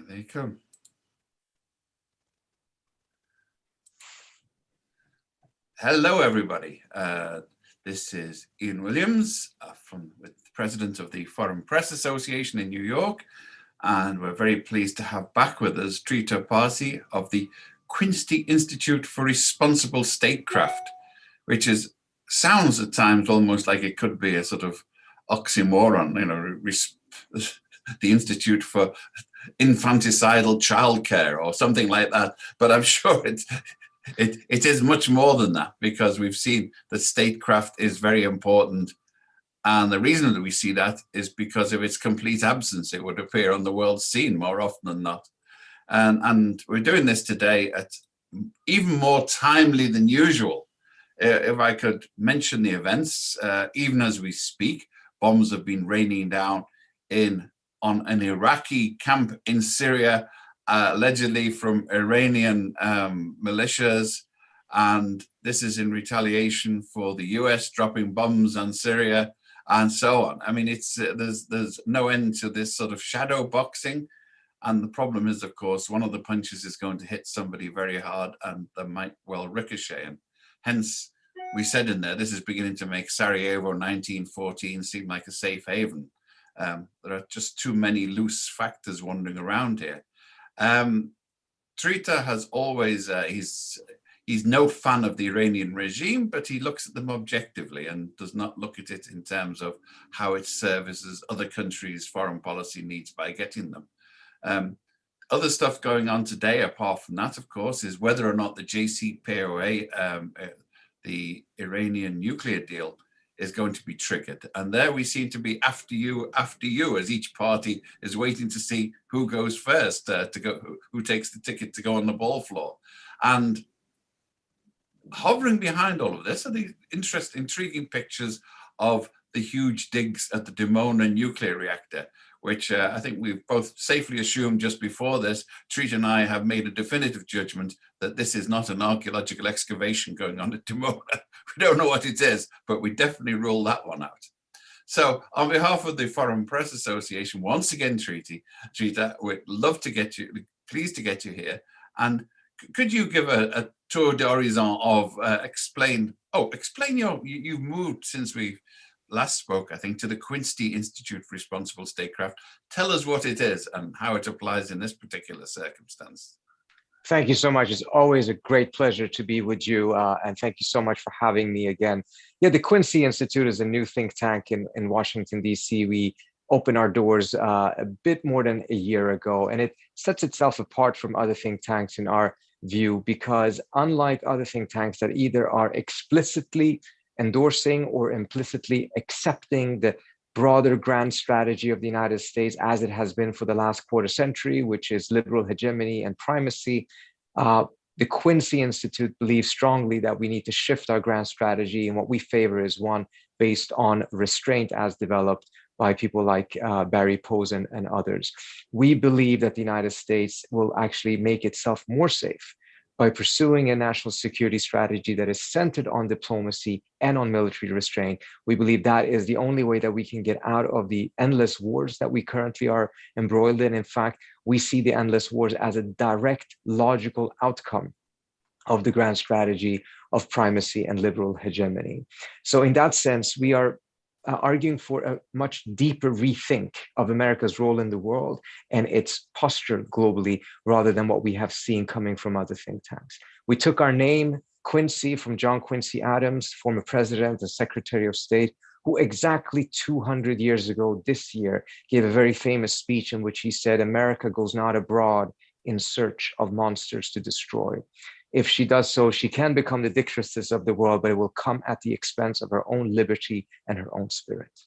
There they come. Hello, everybody. This is Ian Williams, the president of the Foreign Press Association in New York, and we're very pleased to have back with us Trita Parsi of the Quincy Institute for Responsible Statecraft, which sounds at times almost like it could be a sort of oxymoron, you know, the Institute for Infanticidal Childcare or something like that. But I'm sure it is much more than that, because we've seen that statecraft is very important. And the reason that we see that is because of its complete absence, it would appear, on the world scene more often than not. And we're doing this today at even more timely than usual. If I could mention the events, even as we speak, bombs have been raining down on an Iraqi camp in Syria, allegedly from Iranian militias. And this is in retaliation for the US dropping bombs on Syria and so on. I mean, there's no end to this sort of shadow boxing. And the problem is, of course, one of the punches is going to hit somebody very hard and they might well ricochet. And hence, we said in there, this is beginning to make Sarajevo 1914 seem like a safe haven. There are just too many loose factors wandering around here. Trita has always, he's no fan of the Iranian regime, but he looks at them objectively and does not look at it in terms of how it services other countries' foreign policy needs by getting them. Other stuff going on today, apart from that, of course, is whether or not the JCPOA, the Iranian nuclear deal, is going to be triggered. And there we seem to be after you, as each party is waiting to see who goes first, who takes the ticket to go on the ball floor. And hovering behind all of this are the intriguing pictures of the huge digs at the Dimona nuclear reactor, which I think we've both safely assumed just before this. Trita and I have made a definitive judgment that this is not an archaeological excavation going on at Dimona. We don't know what it is, but we definitely rule that one out. So on behalf of the Foreign Press Association, once again, Trita, we'd love to get you, pleased to get you here. And could you give a tour d'horizon of, you've moved since we last spoke, I think, to the Quincy Institute for Responsible Statecraft. Tell us what it is and how it applies in this particular circumstance. Thank you so much. It's always a great pleasure to be with you. And thank you so much for having me again. Yeah, the Quincy Institute is a new think tank in Washington, D.C. We opened our doors a bit more than a year ago, and it sets itself apart from other think tanks in our view, because unlike other think tanks that either are explicitly endorsing or implicitly accepting the broader grand strategy of the United States as it has been for the last quarter century, which is liberal hegemony and primacy, the Quincy Institute believes strongly that we need to shift our grand strategy, and what we favor is one based on restraint as developed by people like Barry Posen and others. We believe that the United States will actually make itself more safe by pursuing a national security strategy that is centered on diplomacy and on military restraint. We believe that is the only way that we can get out of the endless wars that we currently are embroiled in. In fact, we see the endless wars as a direct, logical outcome of the grand strategy of primacy and liberal hegemony. So in that sense, we are arguing for a much deeper rethink of America's role in the world and its posture globally, rather than what we have seen coming from other think tanks. We took our name, Quincy, from John Quincy Adams, former president and secretary of state, who exactly 200 years ago this year gave a very famous speech in which he said, "America goes not abroad in search of monsters to destroy. If she does so, she can become the dictatress of the world, but it will come at the expense of her own liberty and her own spirit."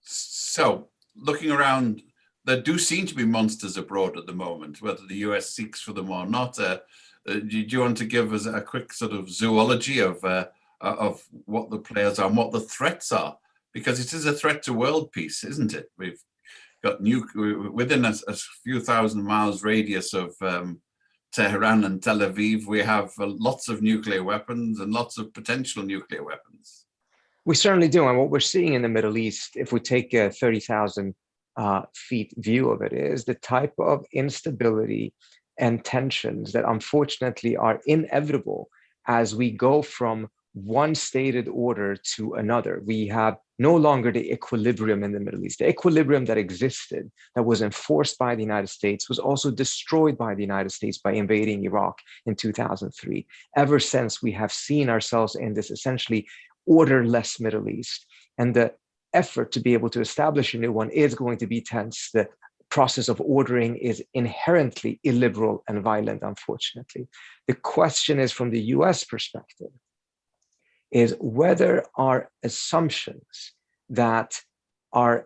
So, looking around, there do seem to be monsters abroad at the moment, whether the US seeks for them or not. Do you want to give us a quick sort of zoology of what the players are and what the threats are? Because it is a threat to world peace, isn't it? We've got within a few thousand miles radius of Tehran and Tel Aviv, we have lots of nuclear weapons and lots of potential nuclear weapons. We certainly do. And what we're seeing in the Middle East, if we take 30,000 feet view of it is the type of instability and tensions that unfortunately are inevitable as we go from one stated order to another. We have no longer the equilibrium in the Middle East. The equilibrium that existed, that was enforced by the United States, was also destroyed by the United States by invading Iraq in 2003. Ever since, we have seen ourselves in this essentially orderless Middle East. And the effort to be able to establish a new one is going to be tense. The process of ordering is inherently illiberal and violent, unfortunately. The question is, from the US perspective, is whether our assumptions that the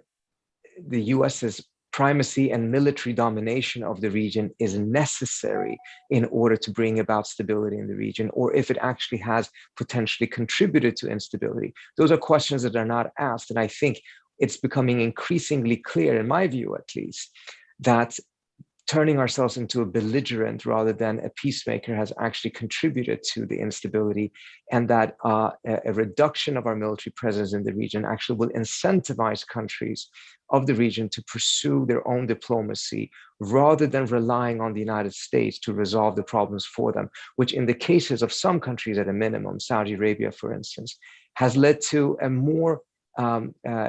US's primacy and military domination of the region is necessary in order to bring about stability in the region, or if it actually has potentially contributed to instability. Those are questions that are not asked. And I think it's becoming increasingly clear, in my view at least, that turning ourselves into a belligerent rather than a peacemaker has actually contributed to the instability, and that a reduction of our military presence in the region actually will incentivize countries of the region to pursue their own diplomacy rather than relying on the United States to resolve the problems for them, which in the cases of some countries at a minimum, Saudi Arabia, for instance, has led to a more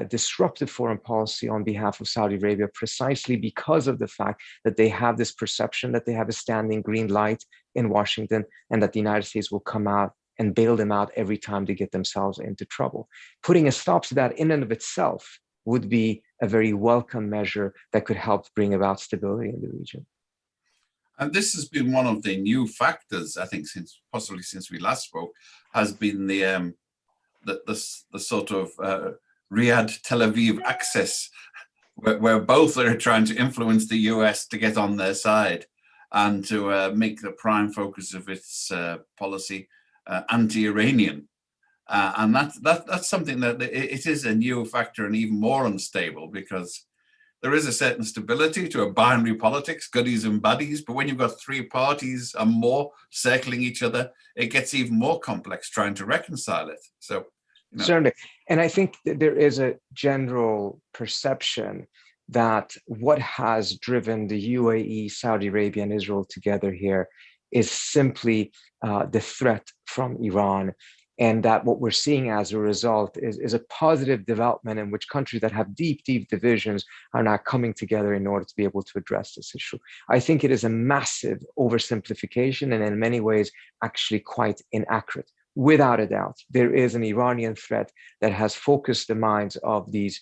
disruptive foreign policy on behalf of Saudi Arabia, precisely because of the fact that they have this perception that they have a standing green light in Washington and that the United States will come out and bail them out every time they get themselves into trouble. Putting a stop to that in and of itself would be a very welcome measure that could help bring about stability in the region. And this has been one of the new factors, I think, possibly since we last spoke, has been the sort of Riyadh Tel Aviv axis, where both are trying to influence the US to get on their side and to make the prime focus of its policy anti-Iranian. And that's something that it is a new factor and even more unstable, because there is a certain stability to a binary politics, goodies and baddies, but when you've got three parties and more circling each other, it gets even more complex trying to reconcile it. So, certainly. And I think that there is a general perception that what has driven the UAE, Saudi Arabia, and Israel together here is simply the threat from Iran. And that what we're seeing as a result is a positive development in which countries that have deep, deep divisions are now coming together in order to be able to address this issue. I think it is a massive oversimplification and in many ways actually quite inaccurate. Without a doubt, there is an Iranian threat that has focused the minds of these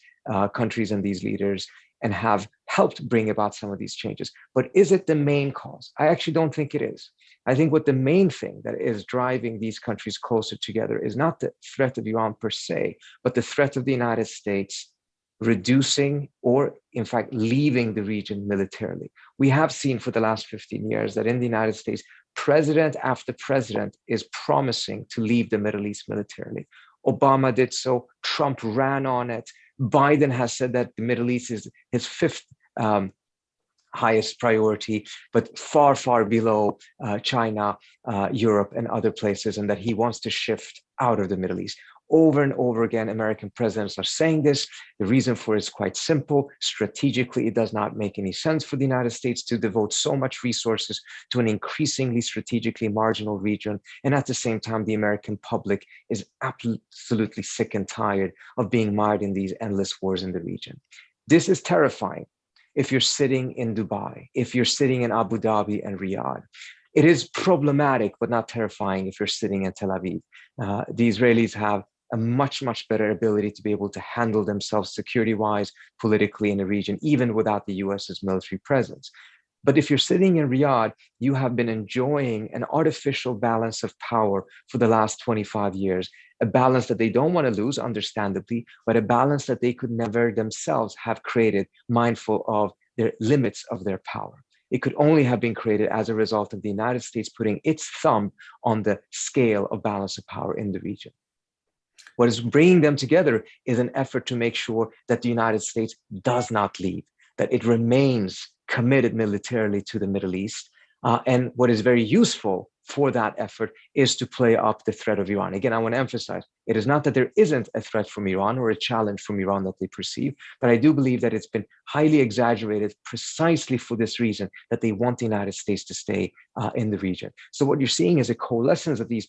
countries and these leaders and have helped bring about some of these changes. But is it the main cause? I actually don't think it is. I think what the main thing that is driving these countries closer together is not the threat of Iran per se, but the threat of the United States reducing or, in fact, leaving the region militarily. We have seen for the last 15 years that in the United States, president after president is promising to leave the Middle East militarily. Obama did so. Trump ran on it. Biden has said that the Middle East is his fifth highest priority, but far, far below China, Europe, and other places, and that he wants to shift out of the Middle East. Over and over again, American presidents are saying this. The reason for it is quite simple. Strategically, it does not make any sense for the United States to devote so much resources to an increasingly strategically marginal region. And at the same time, the American public is absolutely sick and tired of being mired in these endless wars in the region. This is terrifying if you're sitting in Dubai, if you're sitting in Abu Dhabi and Riyadh. It is problematic, but not terrifying if you're sitting in Tel Aviv. The Israelis have a much, much better ability to be able to handle themselves security-wise, politically in the region, even without the US's military presence. But if you're sitting in Riyadh, you have been enjoying an artificial balance of power for the last 25 years, a balance that they don't want to lose, understandably, but a balance that they could never themselves have created, mindful of their limits of their power. It could only have been created as a result of the United States putting its thumb on the scale of balance of power in the region. What is bringing them together is an effort to make sure that the United States does not leave, that it remains committed militarily to the Middle East. And what is very useful for that effort is to play up the threat of Iran. Again, I want to emphasize, it is not that there isn't a threat from Iran or a challenge from Iran that they perceive, but I do believe that it's been highly exaggerated precisely for this reason, that they want the United States to stay in the region. So what you're seeing is a coalescence of these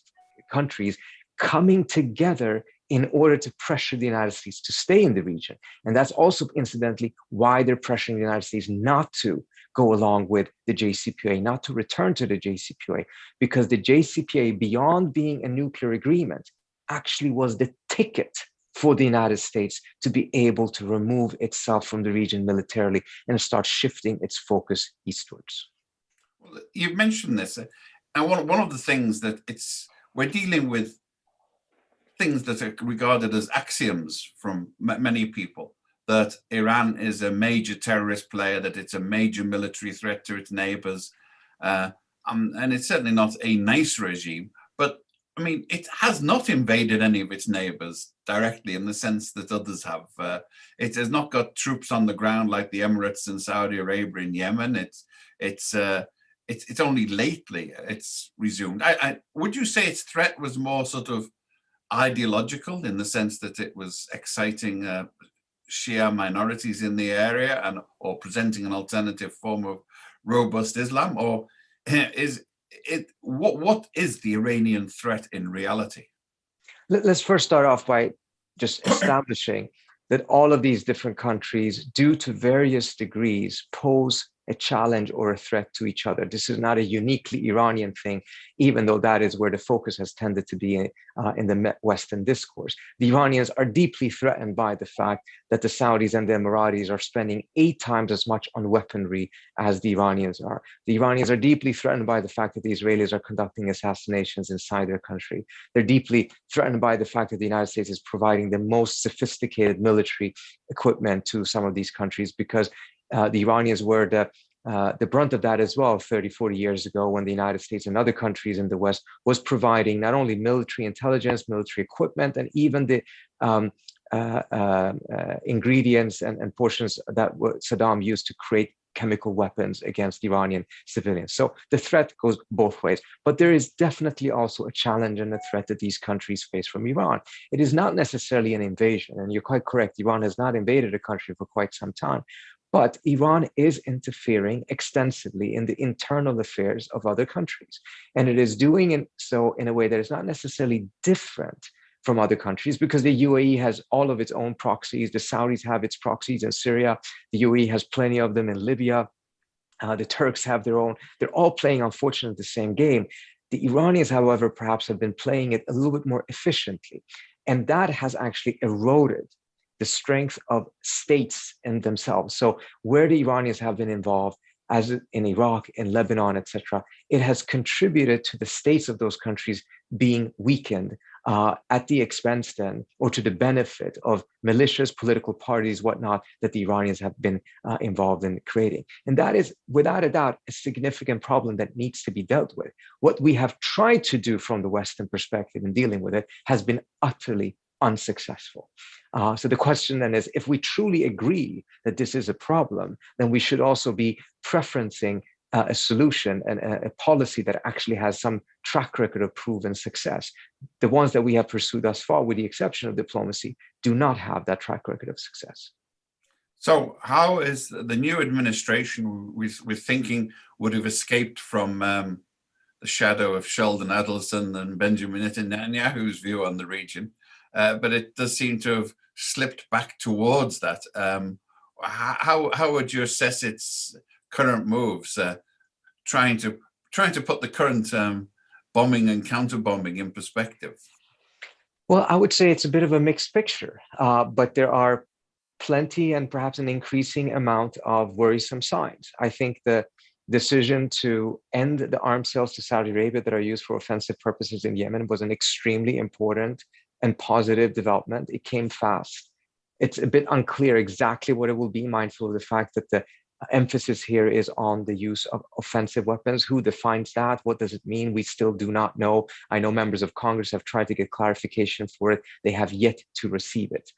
countries coming together in order to pressure the United States to stay in the region. And that's also, incidentally, why they're pressuring the United States not to go along with the JCPOA, not to return to the JCPOA, because the JCPOA, beyond being a nuclear agreement, actually was the ticket for the United States to be able to remove itself from the region militarily and start shifting its focus eastwards. Well, you've mentioned this, and one of the things that we're dealing with things that are regarded as axioms from many people, that Iran is a major terrorist player, that it's a major military threat to its neighbors, and it's certainly not a nice regime. But I mean, it has not invaded any of its neighbors directly in the sense that others have. It has not got troops on the ground like the Emirates and Saudi Arabia in Yemen. It's only lately it's resumed. Would you say its threat was more sort of ideological, in the sense that it was exciting Shia minorities in the area or presenting an alternative form of robust Islam? Or what is the Iranian threat in reality? Let's first start off by just establishing that all of these different countries, due to various degrees, pose a challenge or a threat to each other. This is not a uniquely Iranian thing, even though that is where the focus has tended to be in the Western discourse. The Iranians are deeply threatened by the fact that the Saudis and the Emiratis are spending 8 times as much on weaponry as the Iranians are. The Iranians are deeply threatened by the fact that the Israelis are conducting assassinations inside their country. They're deeply threatened by the fact that the United States is providing the most sophisticated military equipment to some of these countries, because the Iranians were the brunt of that as well 30, 40 years ago, when the United States and other countries in the West was providing not only military intelligence, military equipment, and even the ingredients and portions that Saddam used to create chemical weapons against Iranian civilians. So the threat goes both ways. But there is definitely also a challenge and a threat that these countries face from Iran. It is not necessarily an invasion, and you're quite correct. Iran has not invaded a country for quite some time. But Iran is interfering extensively in the internal affairs of other countries. And it is doing so in a way that is not necessarily different from other countries, because the UAE has all of its own proxies. The Saudis have its proxies in Syria. The UAE has plenty of them in Libya. The Turks have their own. They're all playing, unfortunately, the same game. The Iranians, however, perhaps have been playing it a little bit more efficiently. And that has actually eroded the strength of states in themselves. So where the Iranians have been involved, as in Iraq, in Lebanon, etc., it has contributed to the states of those countries being weakened at the expense then, or to the benefit of militias, political parties, whatnot, that the Iranians have been involved in creating. And that is, without a doubt, a significant problem that needs to be dealt with. What we have tried to do from the Western perspective in dealing with it has been utterly unsuccessful. So the question then is, if we truly agree that this is a problem, then we should also be preferencing a solution and a policy that actually has some track record of proven success. The ones that we have pursued thus far, with the exception of diplomacy, do not have that track record of success. So how is the new administration, we're thinking, would have escaped from the shadow of Sheldon Adelson and Benjamin Netanyahu's view on the region? But it does seem to have slipped back towards that. How would you assess its current moves, trying to put the current bombing and counter-bombing in perspective? Well, I would say it's a bit of a mixed picture, but there are plenty and perhaps an increasing amount of worrisome signs. I think the decision to end the arms sales to Saudi Arabia that are used for offensive purposes in Yemen was an extremely important and positive development. It came fast. It's a bit unclear exactly what it will be, mindful of the fact that the emphasis here is on the use of offensive weapons. Who defines that? What does it mean? We still do not know. I know members of Congress have tried to get clarification for it. They have yet to receive it.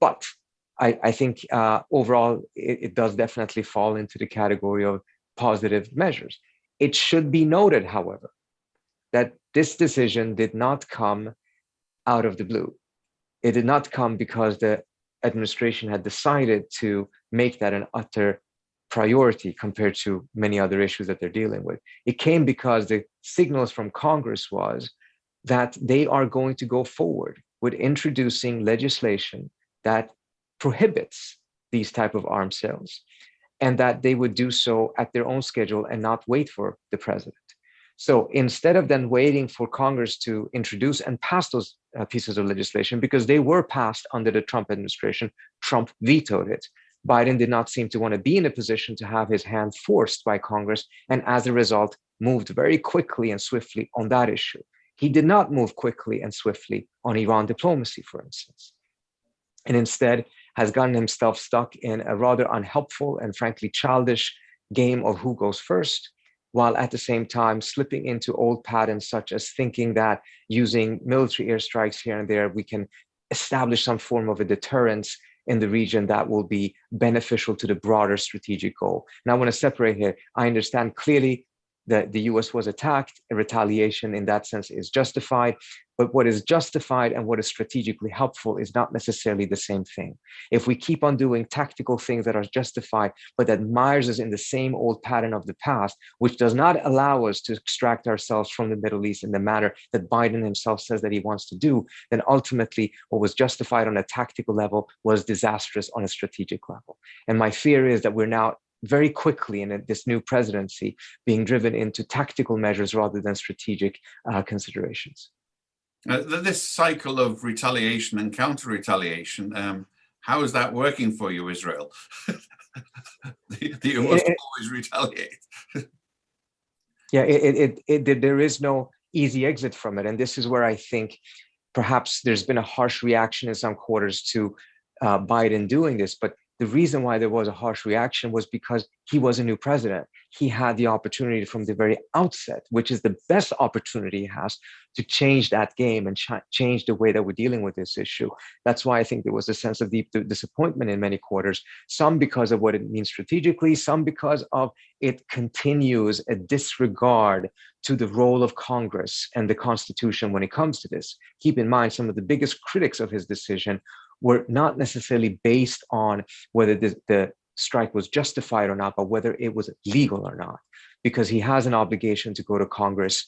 But I think overall, it does definitely fall into the category of positive measures. It should be noted, however, that this decision did not come out of the blue. It did not come because the administration had decided to make that an utter priority compared to many other issues that they're dealing with. It came because the signals from Congress was that they are going to go forward with introducing legislation that prohibits these type of arms sales, and that they would do so at their own schedule and not wait for the president. So instead of then waiting for Congress to introduce and pass those pieces of legislation, because they were passed under the Trump administration, Trump vetoed it. Biden did not seem to want to be in a position to have his hand forced by Congress, and as a result, moved very quickly and swiftly on that issue. He did not move quickly and swiftly on Iran diplomacy, for instance, and instead has gotten himself stuck in a rather unhelpful and frankly childish game of who goes first, while at the same time slipping into old patterns such as thinking that using military airstrikes here and there, we can establish some form of a deterrence in the region that will be beneficial to the broader strategic goal. And I want to separate here. I understand clearly that the US was attacked, a retaliation in that sense is justified, but what is justified and what is strategically helpful is not necessarily the same thing. If we keep on doing tactical things that are justified, but that mires us in the same old pattern of the past, which does not allow us to extract ourselves from the Middle East in the manner that Biden himself says that he wants to do, then ultimately what was justified on a tactical level was disastrous on a strategic level. And my fear is that we're now very quickly in this new presidency being driven into tactical measures rather than strategic considerations. This cycle of retaliation and counter-retaliation, how is that working for you, Israel? You must always retaliate. Yeah, there is no easy exit from it. And this is where I think perhaps there's been a harsh reaction in some quarters to Biden doing this. But the reason why there was a harsh reaction was because he was a new president. He had the opportunity from the very outset, which is the best opportunity he has, to change that game and change the way that we're dealing with this issue. That's why I think there was a sense of deep disappointment in many quarters, some because of what it means strategically, some because of it continues a disregard to the role of Congress and the Constitution when it comes to this. Keep in mind, some of the biggest critics of his decision were not necessarily based on whether the strike was justified or not, but whether it was legal or not, because he has an obligation to go to Congress.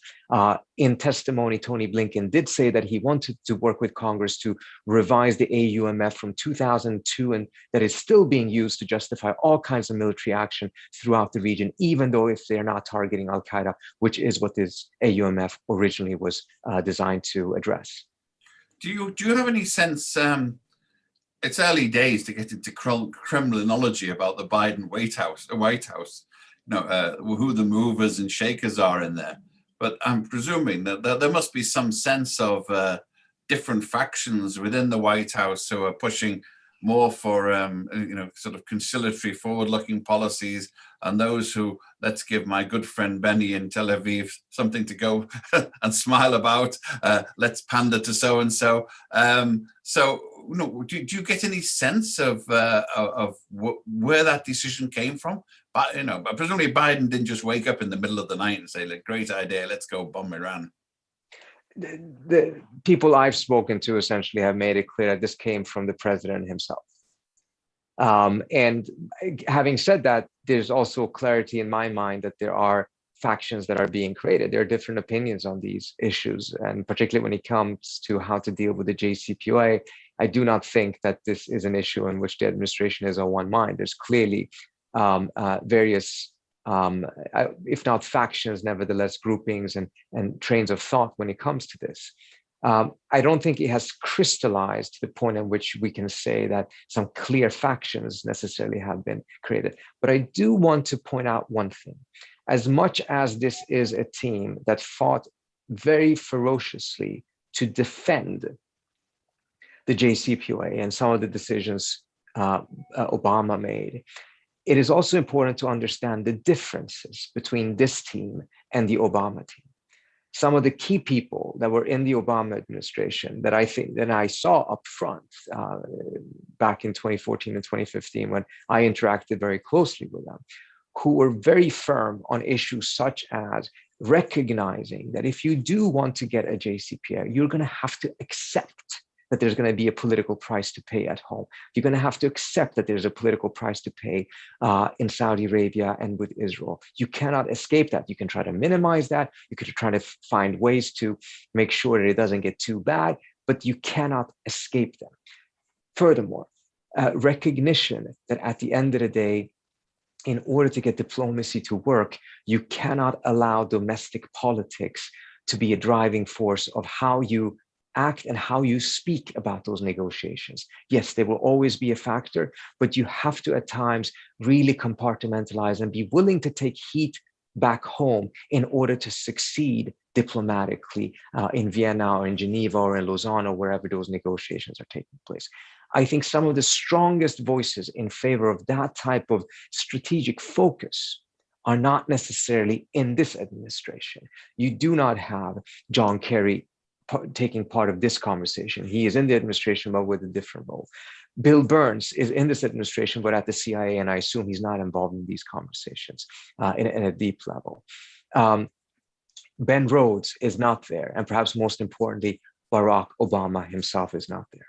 In testimony, Tony Blinken did say that he wanted to work with Congress to revise the AUMF from 2002, and that is still being used to justify all kinds of military action throughout the region, even though if they're not targeting Al-Qaeda, which is what this AUMF originally was designed to address. Do you have any sense? It's early days to get into Kremlinology about the Biden White House, who the movers and shakers are in there. But I'm presuming that there must be some sense of different factions within the White House who are pushing more for, sort of conciliatory, forward-looking policies, and those who, let's give my good friend Benny in Tel Aviv something to go and smile about. Let's pander to so-and-so. Do you get any sense of where that decision came from? But presumably Biden didn't just wake up in the middle of the night and say, "Like, great idea, let's go bomb Iran." The people I've spoken to essentially have made it clear that this came from the president himself. And having said that, there's also clarity in my mind that there are factions that are being created. There are different opinions on these issues, and particularly when it comes to how to deal with the JCPOA, I do not think that this is an issue in which the administration is on one mind. There's clearly various, if not factions, nevertheless groupings and trains of thought when it comes to this. I don't think it has crystallized to the point at which we can say that some clear factions necessarily have been created. But I do want to point out one thing. As much as this is a team that fought very ferociously to defend the JCPOA and some of the decisions Obama made, it is also important to understand the differences between this team and the Obama team. Some of the key people that were in the Obama administration that I think that I saw up front back in 2014 and 2015 when I interacted very closely with them, who were very firm on issues such as recognizing that if you do want to get a JCPOA, you're going to have to accept that there's going to be a political price to pay at home. You're going to have to accept that there's a political price to pay in Saudi Arabia and with Israel. You cannot escape that. You can try to minimize that. You could try to find ways to make sure that it doesn't get too bad, but you cannot escape them. Furthermore, recognition that at the end of the day, in order to get diplomacy to work, you cannot allow domestic politics to be a driving force of how you act and how you speak about those negotiations. Yes, they will always be a factor, but you have to at times really compartmentalize and be willing to take heat back home in order to succeed diplomatically in Vienna or in Geneva or in Lausanne or wherever those negotiations are taking place. I think some of the strongest voices in favor of that type of strategic focus are not necessarily in this administration. You do not have John Kerry taking part of this conversation. He is in the administration, but with a different role. Bill Burns is in this administration, but at the CIA, and I assume he's not involved in these conversations in a deep level. Ben Rhodes is not there, and perhaps most importantly, Barack Obama himself is not there.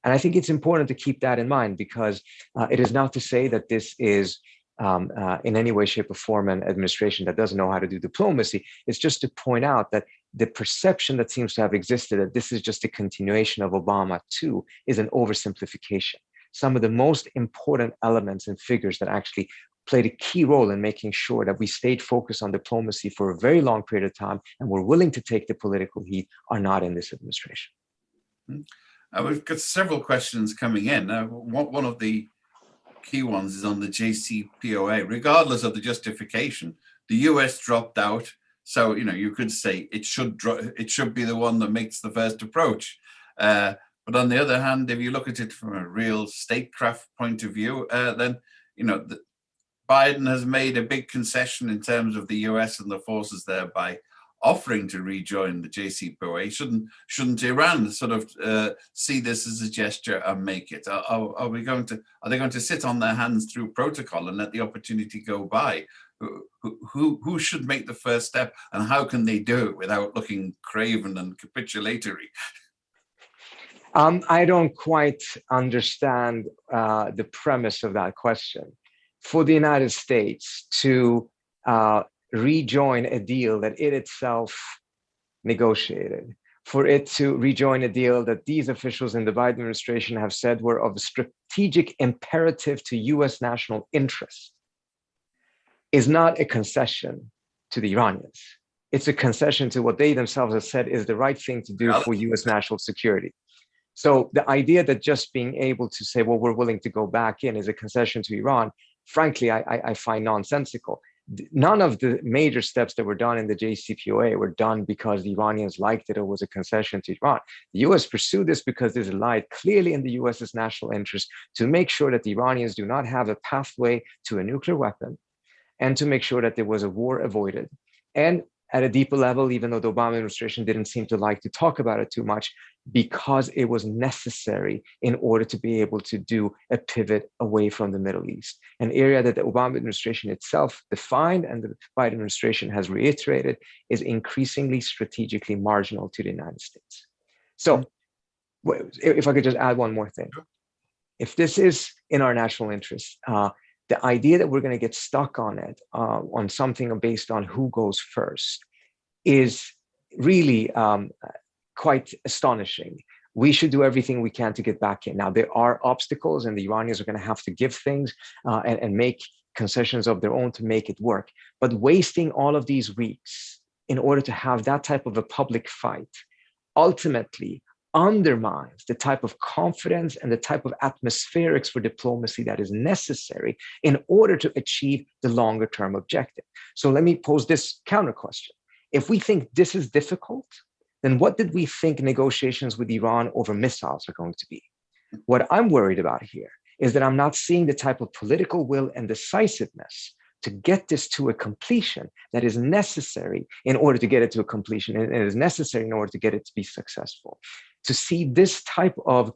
And I think it's important to keep that in mind, because it is not to say that this is in any way, shape, or form an administration that doesn't know how to do diplomacy. It's just to point out that the perception that seems to have existed that this is just a continuation of Obama too is an oversimplification. Some of the most important elements and figures that actually played a key role in making sure that we stayed focused on diplomacy for a very long period of time and were willing to take the political heat are not in this administration. We've got several questions coming in. One of the key ones is on the JCPOA. Regardless of the justification, the US dropped out. So, you could say it should be the one that makes the first approach. But on the other hand, if you look at it from a real statecraft point of view, then, Biden has made a big concession in terms of the US and the forces there by offering to rejoin the JCPOA. Shouldn't Iran sort of see this as a gesture and make it? Are they going to sit on their hands through protocol and let the opportunity go by? Who should make the first step, and how can they do it without looking craven and capitulatory? I don't quite understand the premise of that question. For the United States to rejoin a deal that it itself negotiated, for it to rejoin a deal that these officials in the Biden administration have said were of strategic imperative to US national interest, is not a concession to the Iranians. It's a concession to what they themselves have said is the right thing to do for US national security. So the idea that just being able to say, well, we're willing to go back in is a concession to Iran, frankly, I find nonsensical. None of the major steps that were done in the JCPOA were done because the Iranians liked it or was a concession to Iran. The US pursued this because there's a light clearly in the US's national interest to make sure that the Iranians do not have a pathway to a nuclear weapon, and to make sure that there was a war avoided. And at a deeper level, even though the Obama administration didn't seem to like to talk about it too much, because it was necessary in order to be able to do a pivot away from the Middle East, an area that the Obama administration itself defined and the Biden administration has reiterated is increasingly strategically marginal to the United States. So if I could just add one more thing. If this is in our national interest, the idea that we're going to get stuck on it, on something based on who goes first, is really quite astonishing. We should do everything we can to get back in. Now, there are obstacles, and the Iranians are going to have to give things and make concessions of their own to make it work. But wasting all of these weeks in order to have that type of a public fight ultimately undermines the type of confidence and the type of atmospherics for diplomacy that is necessary in order to achieve the longer term objective. So let me pose this counter question. If we think this is difficult, then what did we think negotiations with Iran over missiles are going to be? What I'm worried about here is that I'm not seeing the type of political will and decisiveness to get this to a completion that is necessary in order to get it to a completion, and it is necessary in order to get it to be successful. To see this type of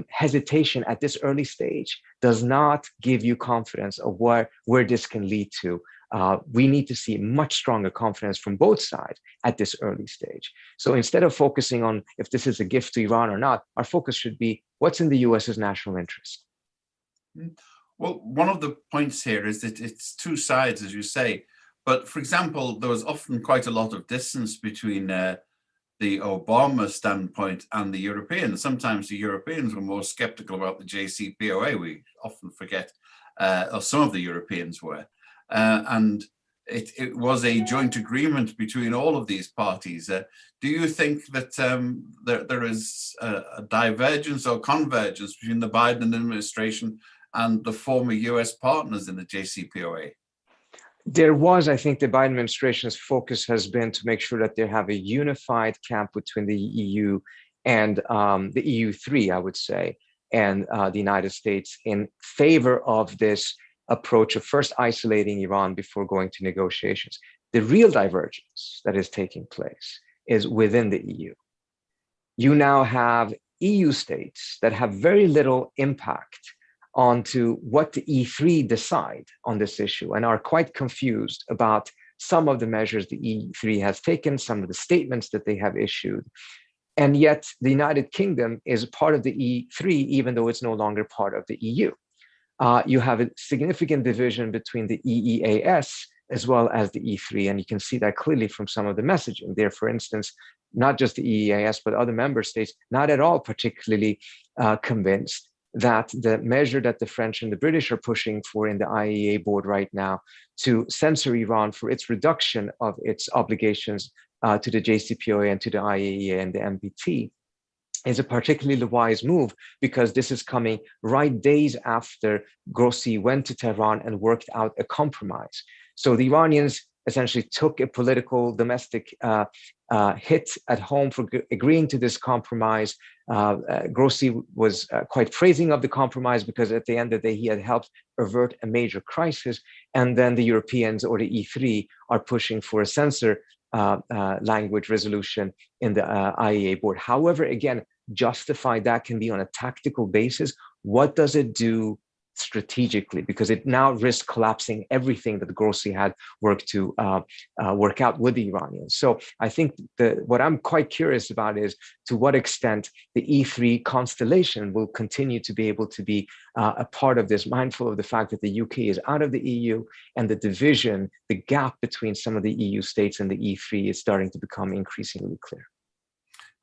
hesitation at this early stage does not give you confidence of where this can lead to We need to see much stronger confidence from both sides at this early stage. So instead of focusing on if this is a gift to Iran or not, our focus should be what's in the US's national interest. Well, one of the points here is that it's two sides, as you say. But for example, there was often quite a lot of distance between the Obama standpoint and the Europeans. Sometimes the Europeans were more skeptical about the JCPOA. We often forget, or some of the Europeans were. And it was a joint agreement between all of these parties. Do you think that there is a divergence or convergence between the Biden administration and the former US partners in the JCPOA? There was, I think, the Biden administration's focus has been to make sure that they have a unified camp between the EU and the EU3, I would say, and the United States in favor of this approach of first isolating Iran before going to negotiations. The real divergence that is taking place is within the EU. You now have EU states that have very little impact onto what the E3 decide on this issue and are quite confused about some of the measures the E3 has taken, some of the statements that they have issued. And yet the United Kingdom is part of the E3, even though it's no longer part of the EU. You have a significant division between the EEAS as well as the E3, and you can see that clearly from some of the messaging there. For instance, not just the EEAS, but other member states, not at all particularly convinced that the measure that the French and the British are pushing for in the IAEA board right now to censor Iran for its reduction of its obligations to the JCPOA and to the IAEA and the NPT is a particularly wise move, because this is coming right days after Grossi went to Tehran and worked out a compromise. So the Iranians essentially took a political domestic hit at home for agreeing to this compromise. Grossi was quite praising of the compromise because at the end of the day, he had helped avert a major crisis. And then the Europeans or the E3 are pushing for a censor language resolution in the IAEA board. However, again, justify that can be on a tactical basis. What does it do strategically? Because it now risks collapsing everything that Grossi had worked to work out with the Iranians. So I think what I'm quite curious about is to what extent the E3 constellation will continue to be able to be a part of this, mindful of the fact that the UK is out of the EU and the division, the gap between some of the EU states and the E3 is starting to become increasingly clear.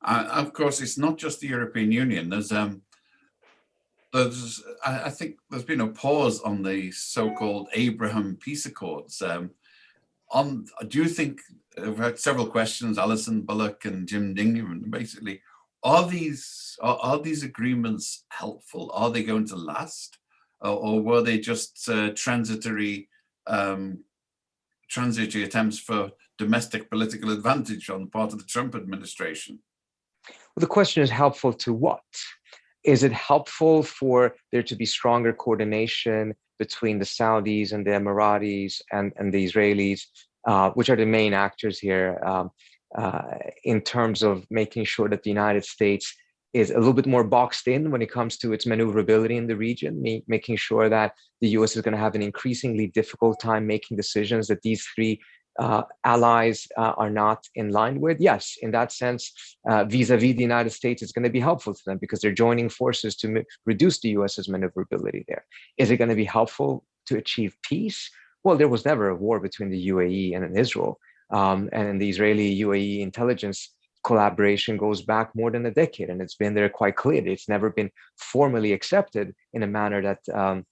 Of course, it's not just the European Union. I think there's been a pause on the so-called Abraham peace accords. Do you think, I've had several questions, Alison Bullock and Jim Dingham, basically, are these agreements helpful? Are they going to last? Or were they just transitory attempts for domestic political advantage on the part of the Trump administration? Well, the question is helpful to what? Is it helpful for there to be stronger coordination between the Saudis and the Emiratis and the Israelis, which are the main actors here, in terms of making sure that the United States is a little bit more boxed in when it comes to its maneuverability in the region, making sure that the US is going to have an increasingly difficult time making decisions that these three allies are not in line with? Yes, in that sense, vis-a-vis the United States, it's going to be helpful to them because they're joining forces to reduce the US's maneuverability there. Is it going to be helpful to achieve peace? Well, there was never a war between the UAE and Israel. And the Israeli-UAE intelligence collaboration goes back more than a decade, and it's been there quite clearly. It's never been formally accepted in a manner that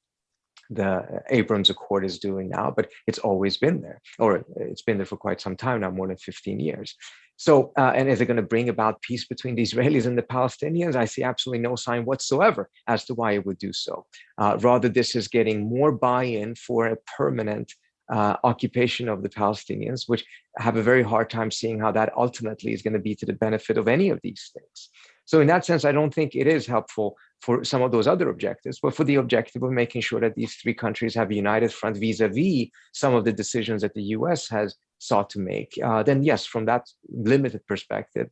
the Abrams Accord is doing now, but it's always been there, or it's been there for quite some time now, more than 15 years. So, and is it going to bring about peace between the Israelis and the Palestinians? I see absolutely no sign whatsoever as to why it would do so. Rather, this is getting more buy-in for a permanent occupation of the Palestinians, which have a very hard time seeing how that ultimately is going to be to the benefit of any of these states. So in that sense, I don't think it is helpful for some of those other objectives, but for the objective of making sure that these three countries have a united front vis-a-vis some of the decisions that the US has sought to make, then yes, from that limited perspective,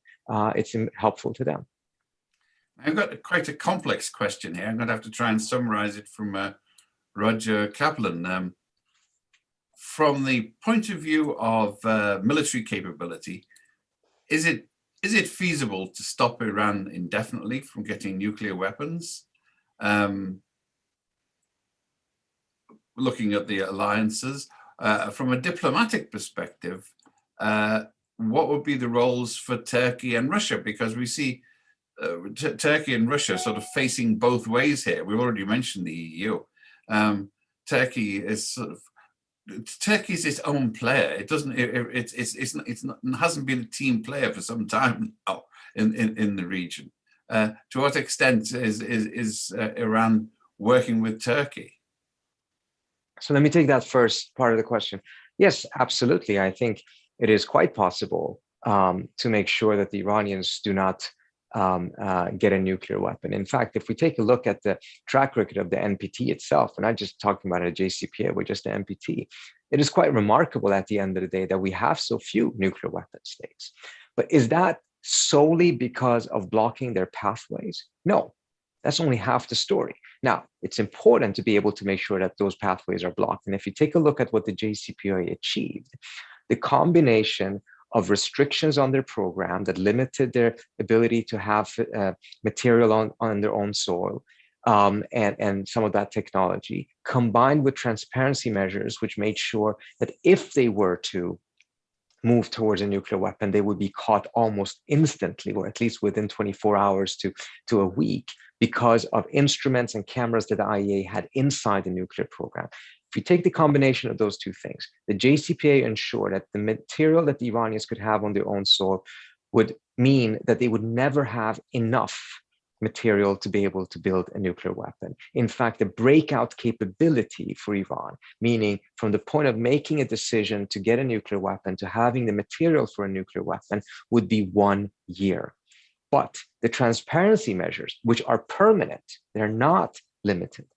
it's helpful to them. I've got quite a complex question here. I'm going to have to try and summarize it from Roger Kaplan. from the point of view of military capability, is it feasible to stop Iran indefinitely from getting nuclear weapons? Looking at the alliances, from a diplomatic perspective, what would be the roles for Turkey and Russia? Because we see Turkey and Russia sort of facing both ways here. We've already mentioned the EU. Turkey is sort of, Turkey's its own player. It doesn't. It hasn't been a team player for some time now in the region. To what extent is Iran working with Turkey? So let me take that first part of the question. Yes, absolutely. I think it is quite possible to make sure that the Iranians do not get a nuclear weapon. In fact, if we take a look at the track record of the NPT itself, we're not just talking about a JCPOA, we're just the NPT, it is quite remarkable at the end of the day that we have so few nuclear weapon states. But is that solely because of blocking their pathways? No, that's only half the story. Now, it's important to be able to make sure that those pathways are blocked. And if you take a look at what the JCPOA achieved, the combination of restrictions on their program that limited their ability to have material on their own soil, and some of that technology, combined with transparency measures, which made sure that if they were to move towards a nuclear weapon, they would be caught almost instantly, or at least within 24 hours to a week, because of instruments and cameras that the IAEA had inside the nuclear program. If you take the combination of those two things, the JCPOA ensured that the material that the Iranians could have on their own soil would mean that they would never have enough material to be able to build a nuclear weapon. In fact, the breakout capability for Iran, meaning from the point of making a decision to get a nuclear weapon to having the material for a nuclear weapon, would be 1 year. But the transparency measures, which are permanent, they're not limited,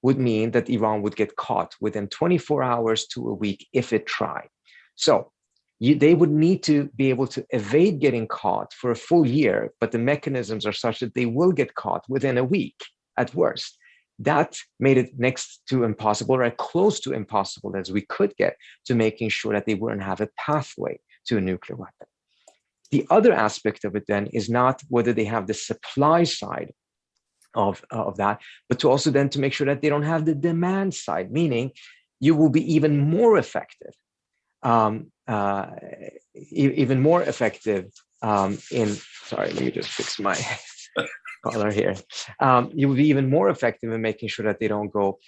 would mean that Iran would get caught within 24 hours to a week if it tried. So they would need to be able to evade getting caught for a full year, but the mechanisms are such that they will get caught within a week at worst. That made it next to impossible, or as close to impossible as we could get, to making sure that they wouldn't have a pathway to a nuclear weapon. The other aspect of it then is not whether they have the supply side of that, but to also then to make sure that they don't have the demand side, meaning you will be even more effective, even more effective sorry, let me just fix my color here. You will be even more effective in making sure that they don't go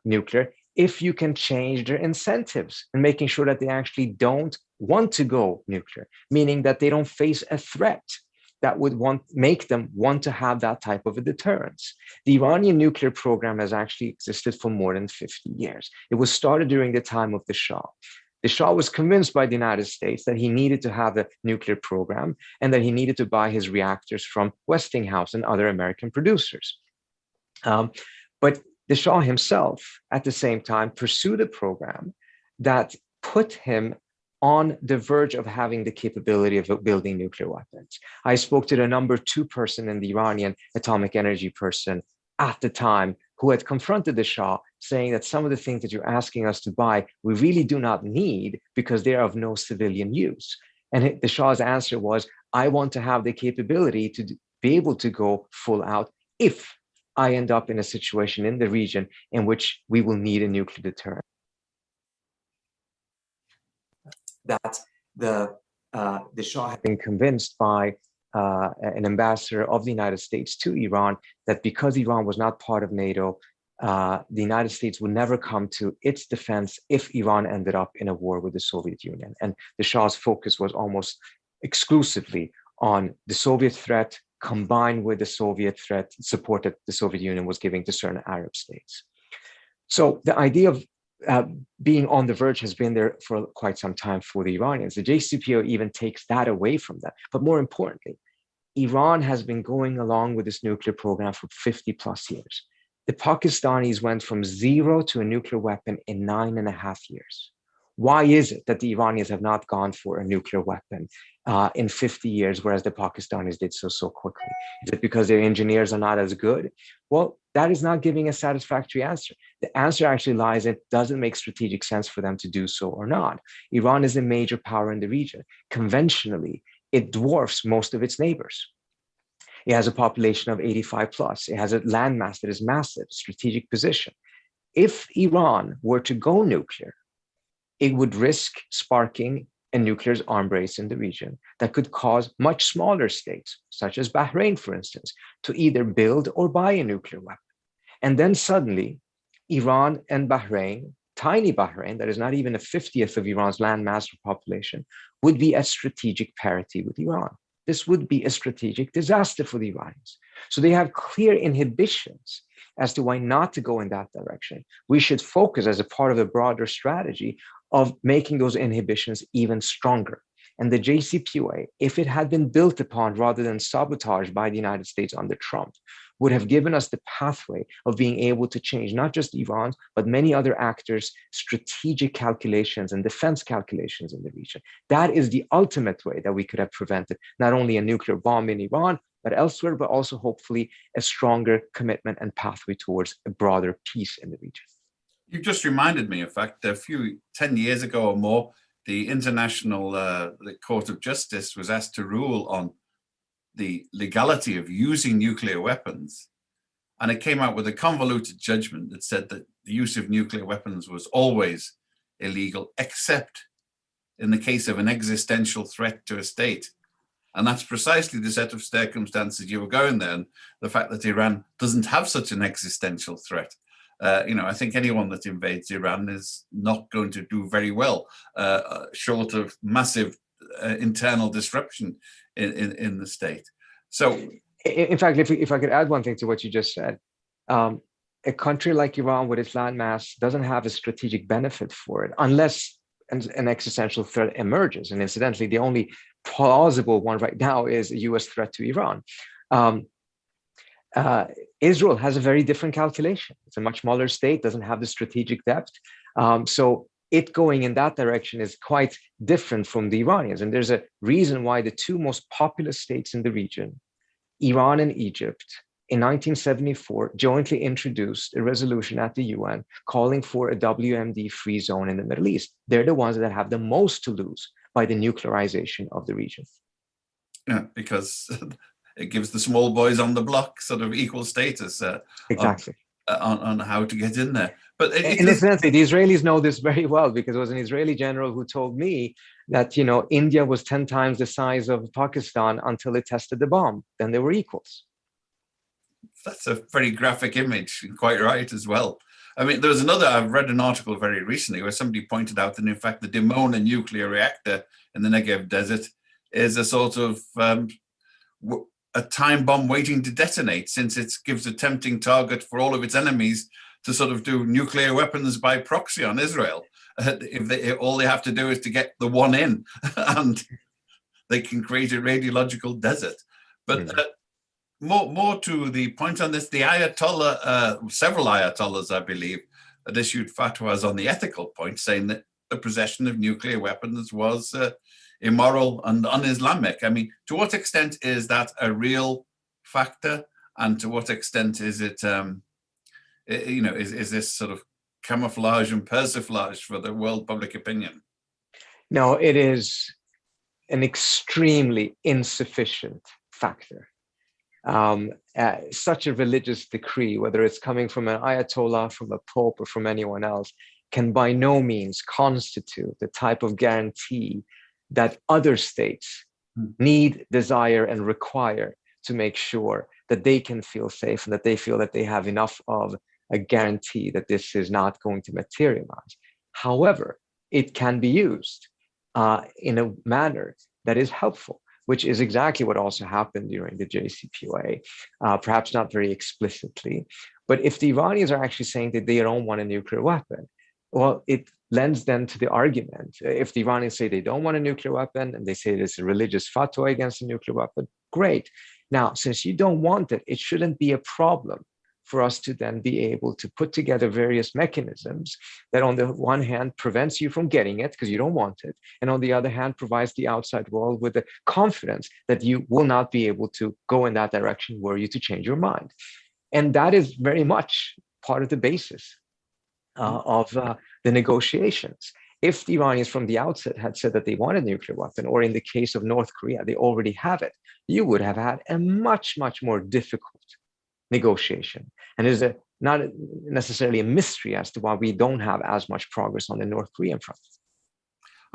nuclear if you can change their incentives and making sure that they actually don't want to go nuclear, meaning that they don't face a threat that would make them want to have that type of a deterrence. The Iranian nuclear program has actually existed for more than 50 years. It was started during the time of the Shah. The Shah was convinced by the United States that he needed to have a nuclear program and that he needed to buy his reactors from Westinghouse and other American producers. But the Shah himself, at the same time, pursued a program that put him on the verge of having the capability of building nuclear weapons. I spoke to the number 2 person in the Iranian atomic energy person at the time, who had confronted the Shah, saying that some of the things that you're asking us to buy, we really do not need because they are of no civilian use. And the Shah's answer was, I want to have the capability to be able to go full out if I end up in a situation in the region in which we will need a nuclear deterrent. That the Shah had been convinced by an ambassador of the United States to Iran that because Iran was not part of NATO, the United States would never come to its defense if Iran ended up in a war with the Soviet Union. And the Shah's focus was almost exclusively on the Soviet threat combined with the Soviet threat support that the Soviet Union was giving to certain Arab states. So the idea of being on the verge has been there for quite some time for the Iranians. The JCPOA even takes that away from them. But more importantly, Iran has been going along with this nuclear program for 50 plus years. The Pakistanis went from 0 to a nuclear weapon in 9.5 years. Why is it that the Iranians have not gone for a nuclear weapon in 50 years, whereas the Pakistanis did so quickly? Is it because their engineers are not as good? Well, that is not giving a satisfactory answer. The answer actually lies in, does it make strategic sense for them to do so or not? Iran is a major power in the region. Conventionally, it dwarfs most of its neighbors. It has a population of 85 plus. It has a landmass that is massive, strategic position. If Iran were to go nuclear, it would risk sparking a nuclear arms race in the region that could cause much smaller states, such as Bahrain, for instance, to either build or buy a nuclear weapon. And then suddenly, Iran and Bahrain, tiny Bahrain, that is not even a 50th of Iran's landmass or population, would be at strategic parity with Iran. This would be a strategic disaster for the Iranians. So they have clear inhibitions as to why not to go in that direction. We should focus as a part of a broader strategy of making those inhibitions even stronger. And the JCPOA, if it had been built upon rather than sabotaged by the United States under Trump, would have given us the pathway of being able to change not just Iran, but many other actors' strategic calculations and defense calculations in the region. That is the ultimate way that we could have prevented not only a nuclear bomb in Iran, but elsewhere, but also hopefully a stronger commitment and pathway towards a broader peace in the region. You've just reminded me, in fact, 10 years ago or more, the International the Court of Justice was asked to rule on the legality of using nuclear weapons. And it came out with a convoluted judgment that said that the use of nuclear weapons was always illegal, except in the case of an existential threat to a state. And that's precisely the set of circumstances you were going there, and the fact that Iran doesn't have such an existential threat. I think anyone that invades Iran is not going to do very well, short of massive internal disruption in the state. So, in fact, if I could add one thing to what you just said, a country like Iran with its landmass doesn't have a strategic benefit for it unless an existential threat emerges. And incidentally, the only plausible one right now is a US threat to Iran. Israel has a very different calculation. It's a much smaller state, doesn't have the strategic depth. So it going in that direction is quite different from the Iranians. And there's a reason why the two most populous states in the region, Iran and Egypt, in 1974, jointly introduced a resolution at the UN calling for a WMD-free zone in the Middle East. They're the ones that have the most to lose by the nuclearization of the region. Yeah, because it gives the small boys on the block sort of equal status exactly on how to get in there. But incidentally, the Israelis know this very well, because it was an Israeli general who told me that, India was 10 times the size of Pakistan until it tested the bomb. Then they were equals. That's a very graphic image, and quite right as well. I mean, I've read an article very recently where somebody pointed out that, in fact, the Dimona nuclear reactor in the Negev desert is a sort of a time bomb waiting to detonate, since it gives a tempting target for all of its enemies to sort of do nuclear weapons by proxy on Israel. All they have to do is to get the one in, and they can create a radiological desert. But more to the point on this, the Ayatollah, several Ayatollahs, I believe, had issued fatwas on the ethical point, saying that the possession of nuclear weapons was immoral and un-Islamic. I mean, to what extent is that a real factor, and to what extent is it, is this sort of camouflage and persiflage for the world public opinion? No, it is an extremely insufficient factor. Such a religious decree, whether it's coming from an Ayatollah, from a Pope, or from anyone else, can by no means constitute the type of guarantee that other states need, desire, and require to make sure that they can feel safe and that they feel that they have enough of a guarantee that this is not going to materialize. However, it can be used in a manner that is helpful, which is exactly what also happened during the JCPOA, perhaps not very explicitly. But if the Iranians are actually saying that they don't want a nuclear weapon, well, it lends then to the argument. If the Iranians say they don't want a nuclear weapon and they say there's a religious fatwa against a nuclear weapon, great. Now, since you don't want it, it shouldn't be a problem for us to then be able to put together various mechanisms that on the one hand prevents you from getting it because you don't want it, and on the other hand provides the outside world with the confidence that you will not be able to go in that direction were you to change your mind. And that is very much part of the basis of the negotiations. If the Iranians from the outset had said that they wanted a nuclear weapon, or in the case of North Korea, they already have it, you would have had a much, much more difficult negotiation. And there's not necessarily a mystery as to why we don't have as much progress on the North Korean front.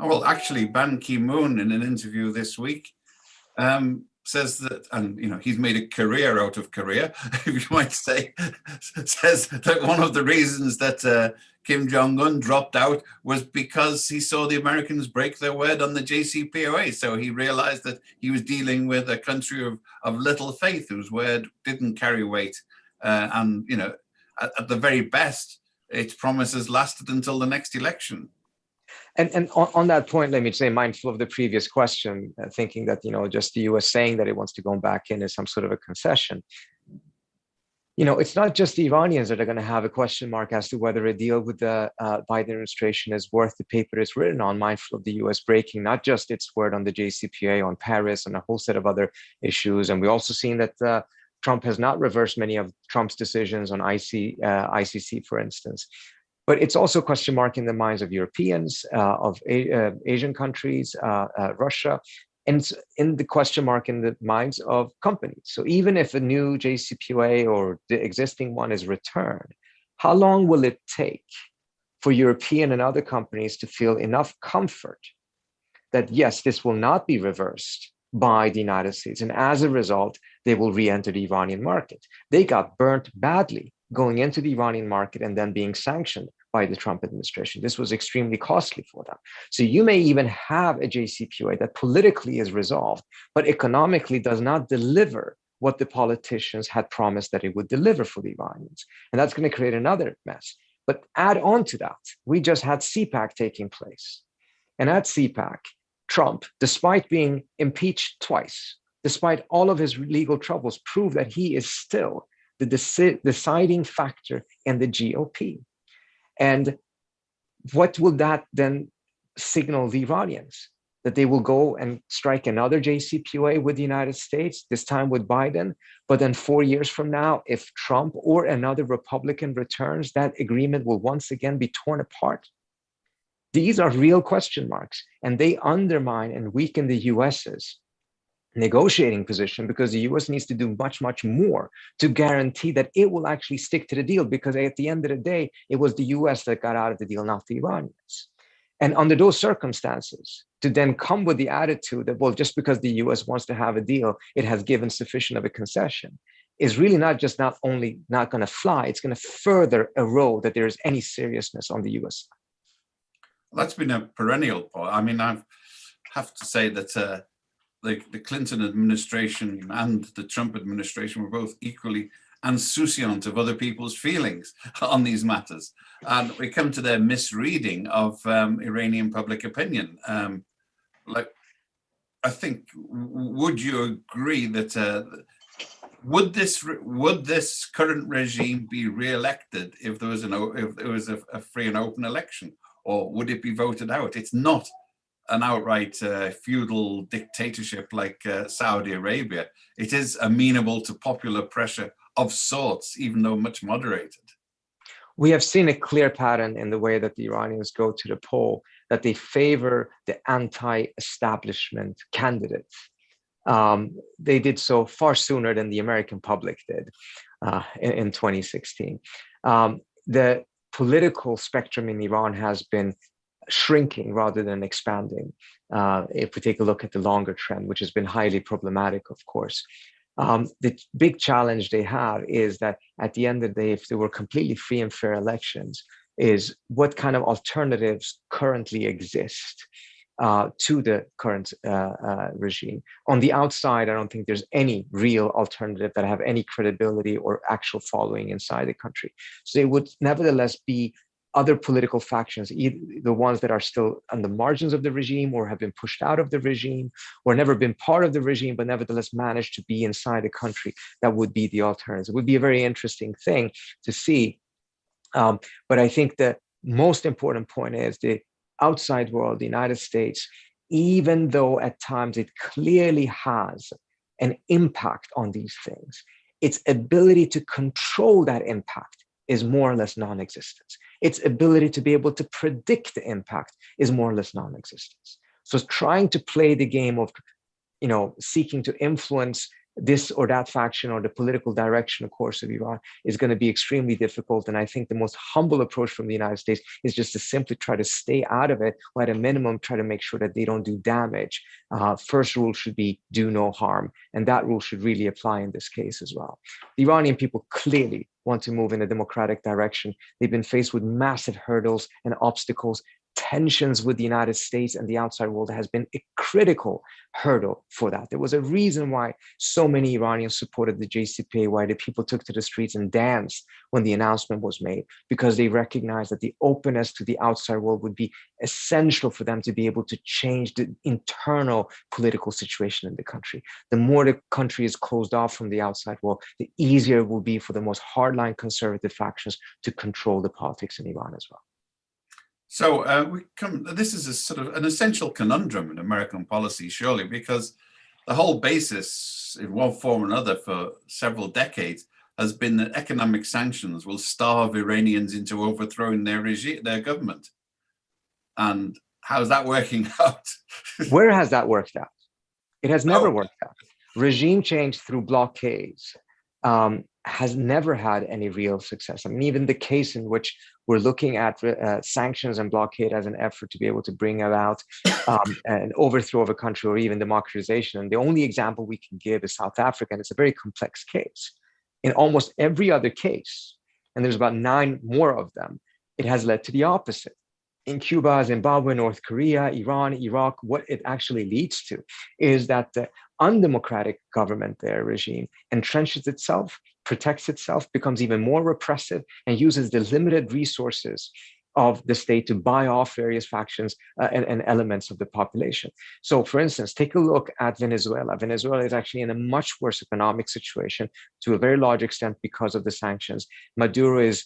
Oh, well, actually, Ban Ki-moon in an interview this week says that, and he's made a career out of Korea, if you might say, says that one of the reasons that Kim Jong-un dropped out was because he saw the Americans break their word on the JCPOA. So he realized that he was dealing with a country of little faith whose word didn't carry weight. And at the very best, its promises lasted until the next election. And on that point, let me say, mindful of the previous question, thinking that, just the US saying that it wants to go back in is some sort of a concession. It's not just the Iranians that are going to have a question mark as to whether a deal with the Biden administration is worth the paper it's written on, mindful of the US breaking not just its word on the JCPOA, on Paris, and a whole set of other issues. And we've also seen that Trump has not reversed many of Trump's decisions on ICC, for instance. But it's also a question mark in the minds of Europeans, of Asian countries, Russia, and it's in the question mark in the minds of companies. So even if a new JCPOA or the existing one is returned, how long will it take for European and other companies to feel enough comfort that, yes, this will not be reversed by the United States, and as a result, they will re-enter the Iranian market? They got burnt badly going into the Iranian market and then being sanctioned by the Trump administration. This was extremely costly for them. So you may even have a JCPOA that politically is resolved, but economically does not deliver what the politicians had promised that it would deliver for the Iranians. And that's going to create another mess. But add on to that, we just had CPAC taking place. And at CPAC, Trump, despite being impeached twice, despite all of his legal troubles, proved that he is still the deciding factor in the GOP. And what will that then signal the Iranians? That they will go and strike another JCPOA with the United States, this time with Biden, but then 4 years from now, if Trump or another Republican returns, that agreement will once again be torn apart. These are real question marks, and they undermine and weaken the US's negotiating position, because the US needs to do much, much more to guarantee that it will actually stick to the deal, because at the end of the day, it was the US that got out of the deal, not the Iranians. And under those circumstances, to then come with the attitude that, well, just because the US wants to have a deal, it has given sufficient of a concession, is really not only not going to fly, it's going to further erode that there is any seriousness on the US side. That's been a perennial point. I mean, I have to say that the Clinton administration and the Trump administration were both equally insouciant of other people's feelings on these matters. And we come to their misreading of Iranian public opinion. I think, would you agree that would this current regime be re-elected if there was a free and open election, or would it be voted out? It's not an outright feudal dictatorship like Saudi Arabia. It is amenable to popular pressure of sorts, even though much moderated. We have seen a clear pattern in the way that the Iranians go to the poll, that they favor the anti-establishment candidates. They did so far sooner than the American public did in 2016. The political spectrum in Iran has been shrinking rather than expanding. If we take a look at the longer trend, which has been highly problematic, of course. The big challenge they have is that at the end of the day, if there were completely free and fair elections, is what kind of alternatives currently exist to the current regime. On the outside, I don't think there's any real alternative that have any credibility or actual following inside the country. So there would nevertheless be other political factions, either the ones that are still on the margins of the regime or have been pushed out of the regime or never been part of the regime, but nevertheless managed to be inside the country. That would be the alternative. It would be a very interesting thing to see. But I think the most important point is the outside world, the United States, even though at times it clearly has an impact on these things, its ability to control that impact is more or less non-existent. Its ability to be able to predict the impact is more or less non-existent. So trying to play the game of, seeking to influence this or that faction or the political direction, of course, of Iran is going to be extremely difficult. And I think the most humble approach from the United States is just to simply try to stay out of it, or at a minimum, try to make sure that they don't do damage. First rule should be do no harm. And that rule should really apply in this case as well. The Iranian people clearly want to move in a democratic direction. They've been faced with massive hurdles and obstacles. Tensions with the United States and the outside world has been a critical hurdle for that. There was a reason why so many Iranians supported the JCPOA, why the people took to the streets and danced when the announcement was made, because they recognized that the openness to the outside world would be essential for them to be able to change the internal political situation in the country. The more the country is closed off from the outside world, the easier it will be for the most hardline conservative factions to control the politics in Iran as well. So this is a sort of an essential conundrum in American policy, surely, because the whole basis in one form or another for several decades has been that economic sanctions will starve Iranians into overthrowing their regime, their government. And how's that working out? Where has that worked out? It has never worked out. Regime change through blockades has never had any real success. I mean, even the case in which we're looking at sanctions and blockade as an effort to be able to bring about an overthrow of a country or even democratization. And the only example we can give is South Africa, and it's a very complex case. In almost every other case, and there's about 9 more of them, it has led to the opposite. In Cuba, Zimbabwe, North Korea, Iran, Iraq, what it actually leads to is that the undemocratic government there, regime, entrenches itself, protects itself, becomes even more repressive, and uses the limited resources of the state to buy off various factions and elements of the population. So for instance, take a look at Venezuela. Venezuela is actually in a much worse economic situation to a very large extent because of the sanctions. Maduro is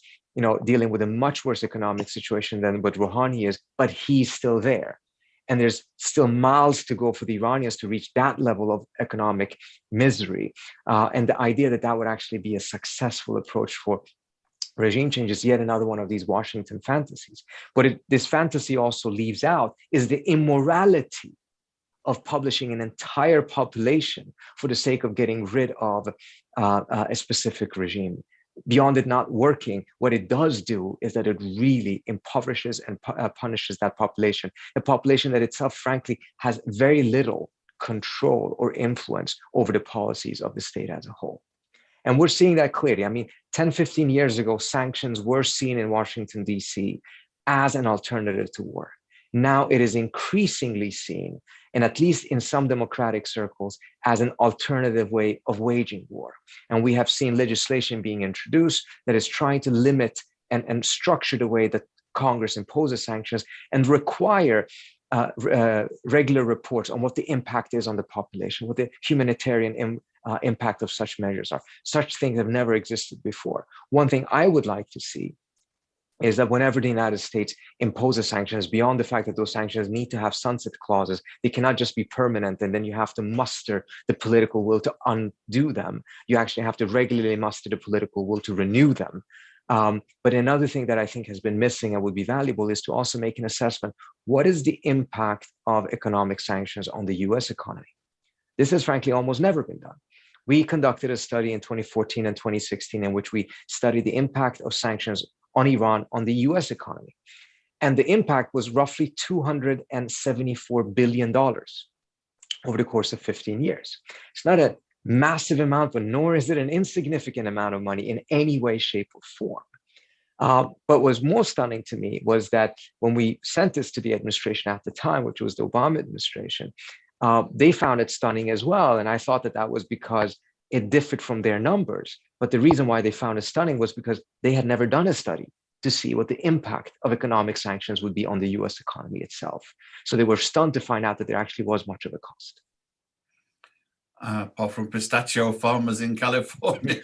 dealing with a much worse economic situation than what Rouhani is, but he's still there. And there's still miles to go for the Iranians to reach that level of economic misery. And the idea that that would actually be a successful approach for regime change is yet another one of these Washington fantasies. What this fantasy also leaves out is the immorality of publishing an entire population for the sake of getting rid of a specific regime. Beyond it not working, what it does do is that it really impoverishes and punishes that population, a population that itself, frankly, has very little control or influence over the policies of the state as a whole. And we're seeing that clearly. I mean, 10, 15 years ago, sanctions were seen in Washington, D.C. as an alternative to war. Now it is increasingly seen, and at least in some democratic circles, as an alternative way of waging war. And we have seen legislation being introduced that is trying to limit and structure the way that Congress imposes sanctions and require regular reports on what the impact is on the population, what the humanitarian impact of such measures are. Such things have never existed before. One thing I would like to see is that whenever the United States imposes sanctions, beyond the fact that those sanctions need to have sunset clauses, they cannot just be permanent and then you have to muster the political will to undo them. You actually have to regularly muster the political will to renew them. But another thing that I think has been missing and would be valuable is to also make an assessment. What is the impact of economic sanctions on the US economy? This has frankly almost never been done. We conducted a study in 2014 and 2016 in which we studied the impact of sanctions on Iran, on the US economy. And the impact was roughly $274 billion over the course of 15 years. It's not a massive amount, but nor is it an insignificant amount of money in any way, shape, or form. But what was most stunning to me was that when we sent this to the administration at the time, which was the Obama administration, they found it stunning as well. And I thought that that was because it differed from their numbers. But the reason why they found it stunning was because they had never done a study to see what the impact of economic sanctions would be on the US economy itself. So they were stunned to find out that there actually was much of a cost. Apart from pistachio farmers in California,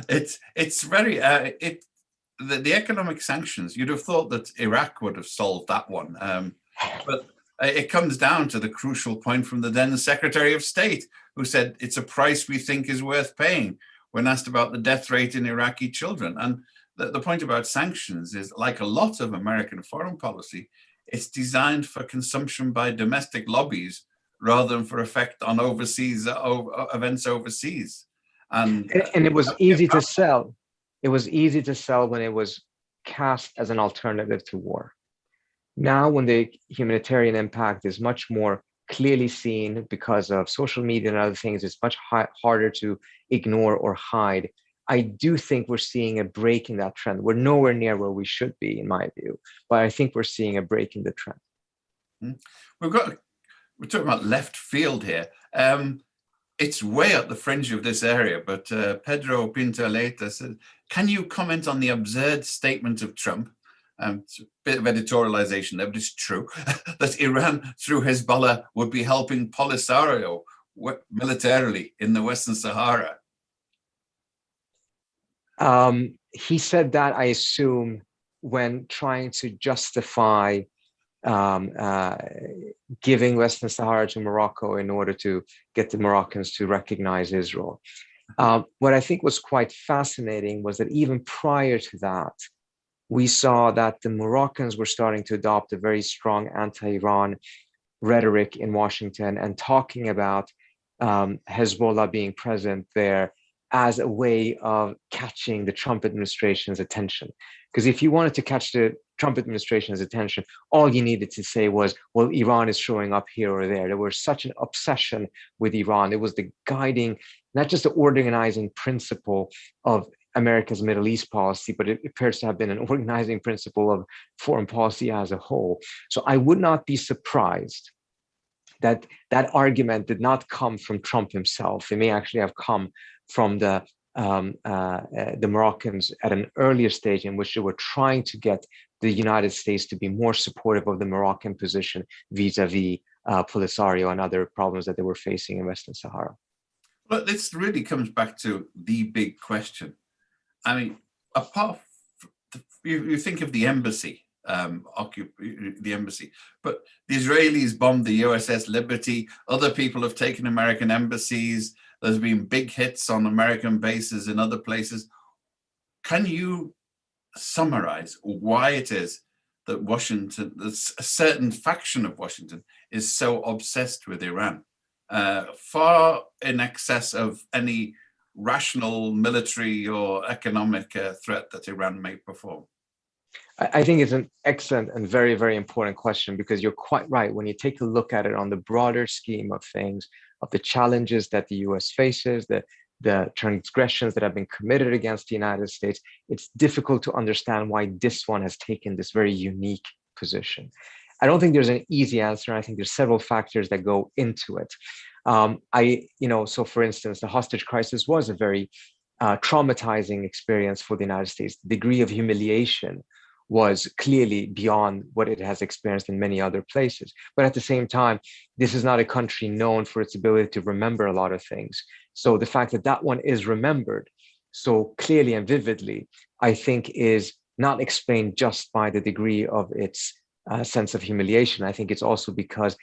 it's very, the economic sanctions, you'd have thought that Iraq would have solved that one. But it comes down to the crucial point from the then Secretary of State, who said, it's a price we think is worth paying. when asked about the death rate in Iraqi children. And the point about sanctions is, like a lot of American foreign policy, it's designed for consumption by domestic lobbies rather than for effect on overseas events overseas. And it was easy to sell. It was easy to sell when it was cast as an alternative to war. Now, when the humanitarian impact is much more clearly seen because of social media and other things, it's much harder to ignore or hide. I do think we're seeing a break in that trend. We're nowhere near where we should be, in my view, but I think we're seeing a break in the trend. We're talking about left field here. It's way at the fringe of this area, but Pedro Pinto-Leita said, can you comment on the absurd statement of Trump? It's a bit of editorialization there, but it's true, that Iran, through Hezbollah, would be helping Polisario militarily in the Western Sahara. He said that, I assume, when trying to justify giving Western Sahara to Morocco in order to get the Moroccans to recognize Israel. What I think was quite fascinating was that even prior to that, we saw that the Moroccans were starting to adopt a very strong anti-Iran rhetoric in Washington and talking about Hezbollah being present there as a way of catching the Trump administration's attention. Because if you wanted to catch the Trump administration's attention, all you needed to say was, well, Iran is showing up here or there. There was such an obsession with Iran. It was the guiding, not just the organizing principle of America's Middle East policy, but it appears to have been an organizing principle of foreign policy as a whole. So I would not be surprised that that argument did not come from Trump himself. It may actually have come from the Moroccans at an earlier stage in which they were trying to get the United States to be more supportive of the Moroccan position vis-a-vis Polisario and other problems that they were facing in Western Sahara. Well, this really comes back to the big question. I mean, apart from, you think of the embassy, the embassy, but the Israelis bombed the USS Liberty. Other people have taken American embassies. There's been big hits on American bases in other places. Can you summarize why it is that Washington, a certain faction of Washington, is so obsessed with Iran, far in excess of any rational military or economic threat that Iran may perform? I think it's an excellent and very, very important question, because you're quite right. When you take a look at it on the broader scheme of things, of the challenges that the US faces, the transgressions that have been committed against the United States, it's difficult to understand why this one has taken this very unique position. I don't think there's an easy answer. I think there's several factors that go into it. So for instance, the hostage crisis was a very traumatizing experience for the United States. The degree of humiliation was clearly beyond what it has experienced in many other places. But at the same time, this is not a country known for its ability to remember a lot of things. So the fact that that one is remembered so clearly and vividly, I think, is not explained just by the degree of its sense of humiliation. I think it's also because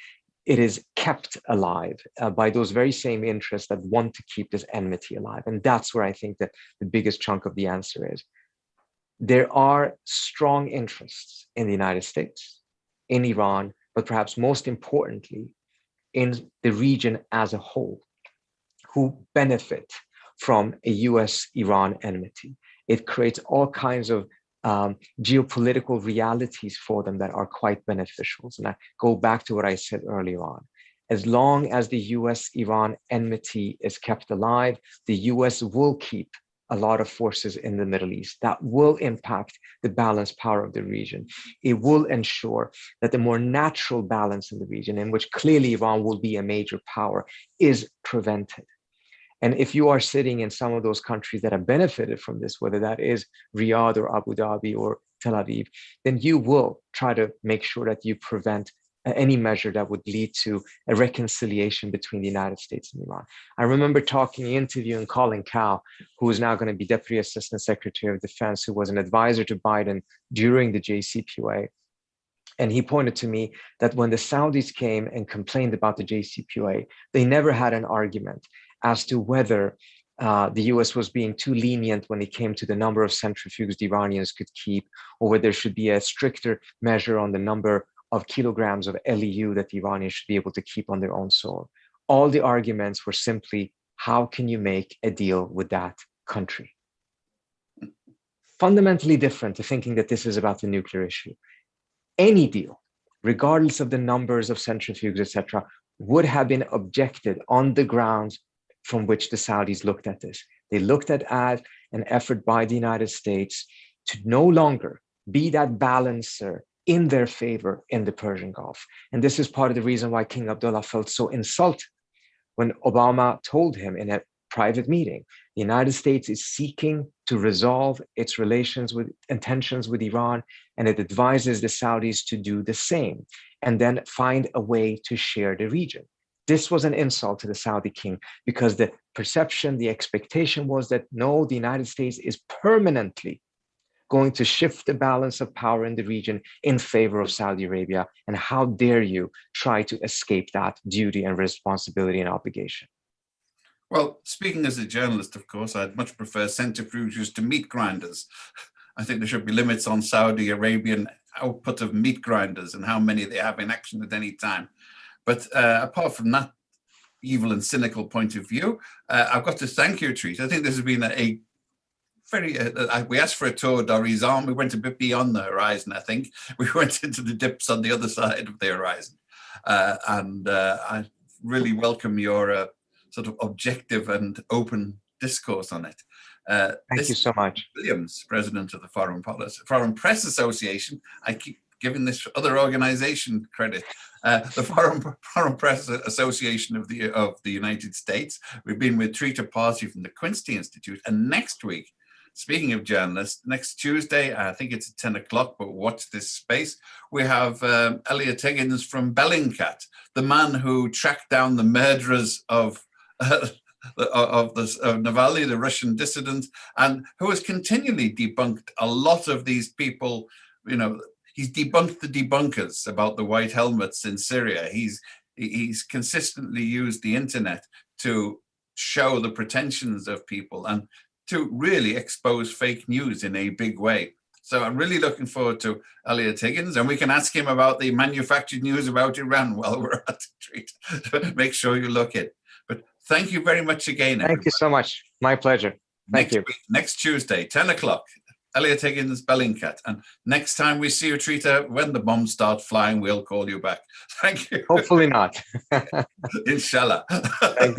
it is kept alive by those very same interests that want to keep this enmity alive. And that's where I think that the biggest chunk of the answer is. There are strong interests in the United States, in Iran, but perhaps most importantly, in the region as a whole, who benefit from a US-Iran enmity. It creates all kinds of geopolitical realities for them that are quite beneficial. And I go back to what I said earlier on. As long as the US-Iran enmity is kept alive, the US will keep a lot of forces in the Middle East. That will impact the balanced power of the region. It will ensure that the more natural balance in the region, in which clearly Iran will be a major power, is prevented. And if you are sitting in some of those countries that have benefited from this, whether that is Riyadh or Abu Dhabi or Tel Aviv, then you will try to make sure that you prevent any measure that would lead to a reconciliation between the United States and Iran. I remember interviewing Colin Kahl, who is now going to be Deputy Assistant Secretary of Defense, who was an advisor to Biden during the JCPOA. And he pointed to me that when the Saudis came and complained about the JCPOA, they never had an argument as to whether the US was being too lenient when it came to the number of centrifuges the Iranians could keep, or whether there should be a stricter measure on the number of kilograms of LEU that the Iranians should be able to keep on their own soil. All the arguments were simply, how can you make a deal with that country? Fundamentally different to thinking that this is about the nuclear issue. Any deal, regardless of the numbers of centrifuges, etc., would have been objected on the grounds from which the Saudis looked at this. They looked at as an effort by the United States to no longer be that balancer in their favor in the Persian Gulf. And this is part of the reason why King Abdullah felt so insulted when Obama told him in a private meeting, the United States is seeking to resolve its tensions with Iran, and it advises the Saudis to do the same, and then find a way to share the region. This was an insult to the Saudi king because the perception, the expectation was that no, the United States is permanently going to shift the balance of power in the region in favor of Saudi Arabia. And how dare you try to escape that duty and responsibility and obligation? Well, speaking as a journalist, of course, I'd much prefer centrifuges to meat grinders. I think there should be limits on Saudi Arabian output of meat grinders and how many they have in action at any time. But apart from that evil and cynical point of view, I've got to thank you, Trita. I think this has been a very, we asked for a tour d'horizon. We went a bit beyond the horizon, I think. We went into the dips on the other side of the horizon. And I really welcome your sort of objective and open discourse on it. Thank you so much. Williams, president of the Foreign Press Association. I keep giving this other organization credit. The Foreign Press Association of the United States. We've been with Trita Parsi from the Quincy Institute. And next week, speaking of journalists, next Tuesday, I think it's at 10 o'clock, but watch this space. We have Elliot Higgins from Bellingcat, the man who tracked down the murderers of Navalny, the Russian dissident, and who has continually debunked a lot of these people. You know, he's debunked the debunkers about the white helmets in Syria. He's consistently used the internet to show the pretensions of people and to really expose fake news in a big way. So I'm really looking forward to Elliot Higgins, and we can ask him about the manufactured news about Iran while we're at the treat. Make sure you look it. But thank you very much again. Thank you so much. My pleasure. Thank you. Next Tuesday, 10 o'clock, Elliot Higgins, Bellingcat. And next time we see you, Trita, when the bombs start flying, we'll call you back. Thank you. Hopefully not. Inshallah. Thank you.